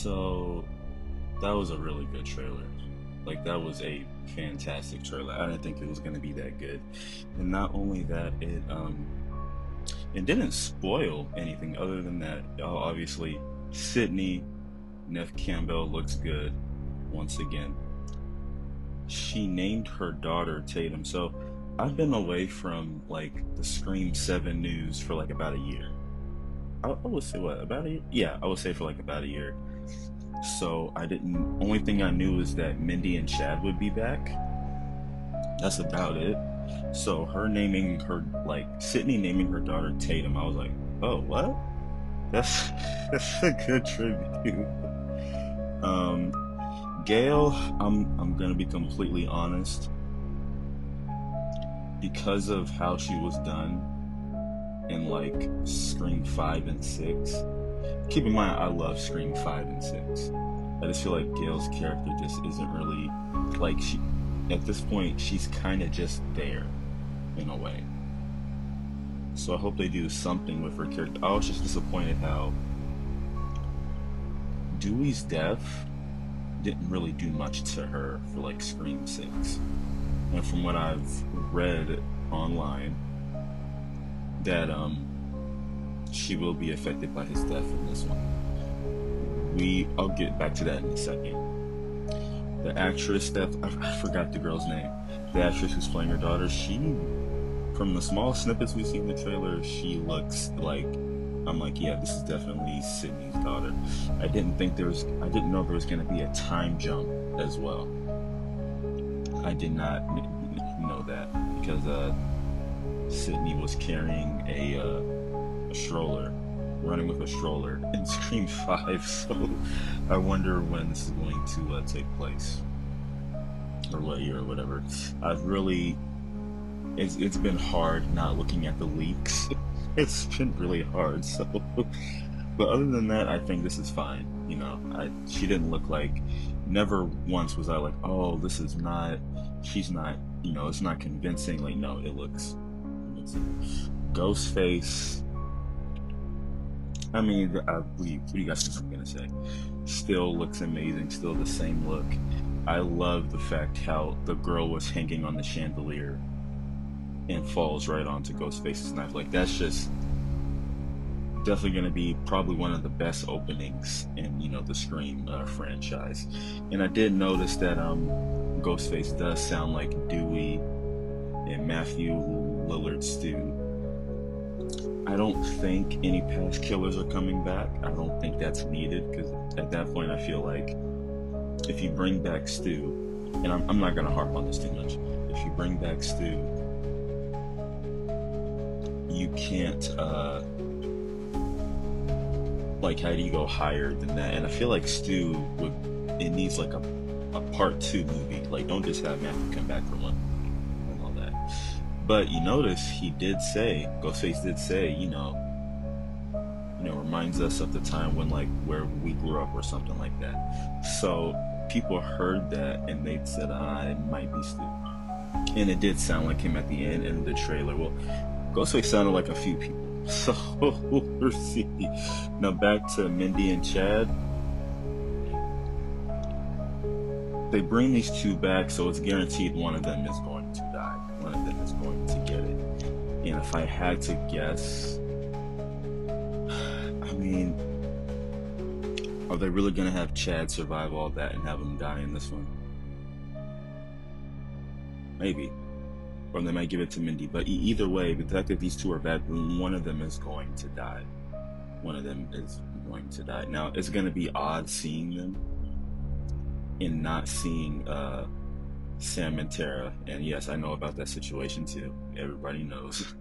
So that was a really good trailer. Like that was a fantastic trailer. I didn't think it was gonna be that good. And not only that, it didn't spoil anything other than that. Obviously, Sydney Neff Campbell looks good once again. She named her daughter Tatum. So I've been away from like the Scream 7 news for like about a year. I would say what, about a year? Yeah, I would say for like about a year. So I didn't. Only thing I knew is that Mindy and Chad would be back. That's about it. So her naming her like Sydney naming her daughter Tatum, I was like, oh what? That's that's a good tribute. Um, Gail, I'm gonna be completely honest. Because of how she was done in like Scream 5 and 6. Keep in mind, I love Scream 5 and 6. I just feel like Gail's character just isn't really like she. At this point, she's kind of just there, in a way. So I hope they do something with her character. I was just disappointed how Dewey's death didn't really do much to her for like Scream 6. And from what I've read online, that she will be affected by his death in this one. I'll get back to that in a second. The actress that I forgot the girl's name. The actress who's playing her daughter, from the small snippets we've seen in the trailer, she looks like I'm like, yeah, this is definitely Sydney's daughter. I didn't know there was gonna be a time jump as well. I did not know that because Sydney was carrying a stroller, running with a stroller in Scream 5. So I wonder when this is going to take place, or what year, or whatever. It's been hard not looking at the leaks. It's been really hard. So, but other than that, I think this is fine. She didn't look like. Never once was I like, oh, this is not. She's not. It's not convincing. Like, no, it looks. Ghostface. I mean, what do you guys think I'm gonna say? Still looks amazing. Still the same look. I love the fact how the girl was hanging on the chandelier and falls right onto Ghostface's knife. Like, that's just definitely gonna be probably one of the best openings in the Scream franchise. And I did notice that Ghostface does sound like Dewey and Matthew Lillard's Stu. I don't think any past killers are coming back. I don't think that's needed, because at that point I feel like if you bring back Stu, and I'm not going to harp on this too much, if you bring back Stu, you can't, like, how do you go higher than that? And I feel like Stu it needs like a part 2 movie. Like, don't just have Matthew come back for one and all that. But you notice Ghostface did say, reminds us of the time when, like, where we grew up or something like that. So people heard that and they said, it might be Stu. And it did sound like him at the end of the trailer. Well, Ghostface sounded like a few people. So we'll see. Now back to Mindy and Chad. They bring these two back, so it's guaranteed one of them is going to die. One of them is going to get it. And if I had to guess, I mean, are they really going to have Chad survive all that and have him die in this one? Maybe. Or they might give it to Mindy. But either way, the fact that these two are back, one of them is going to die. One of them is going to die. Now, it's going to be odd seeing them and not seeing Sam and Tara. And yes, I know about that situation too. Everybody knows.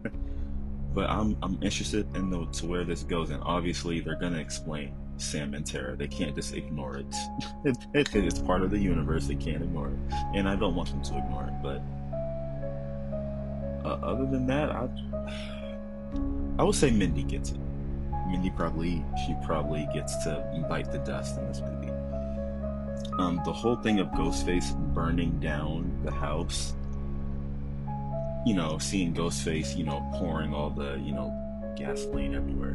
But I'm interested in to where this goes. And obviously, they're going to explain Sam and Tara. They can't just ignore it. It's part of the universe. They can't ignore it. And I don't want them to ignore it. But other than that, I would say Mindy gets it. Mindy probably gets to bite the dust in this movie. The whole thing of Ghostface burning down the house, seeing Ghostface, pouring all the, gasoline everywhere.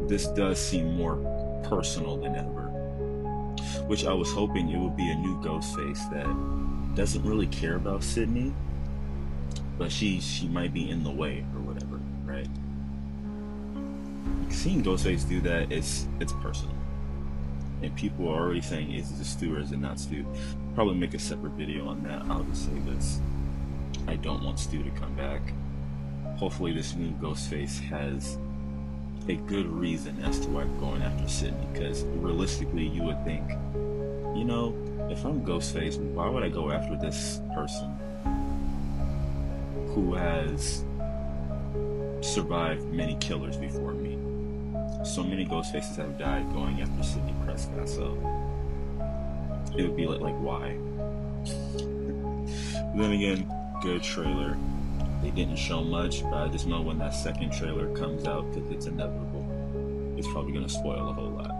This does seem more personal than ever. which I was hoping it would be a new Ghostface that doesn't really care about Sydney, but she might be in the way or whatever, right? Seeing Ghostface do that, it's personal, and people are already saying, is it Stu or is it not Stu? Probably make a separate video on that. I'll just say this: I don't want Stu to come back. Hopefully this new Ghostface has a good reason as to why I'm going after Sydney, because realistically you would think, you know, if I'm Ghostface, why would I go after this person who has survived many killers before me? So many Ghostfaces have died going after Sydney Prescott, so it would be like why? Then again, good trailer. They didn't show much, but I just know when that second trailer comes out, because it's inevitable, it's probably going to spoil a whole lot.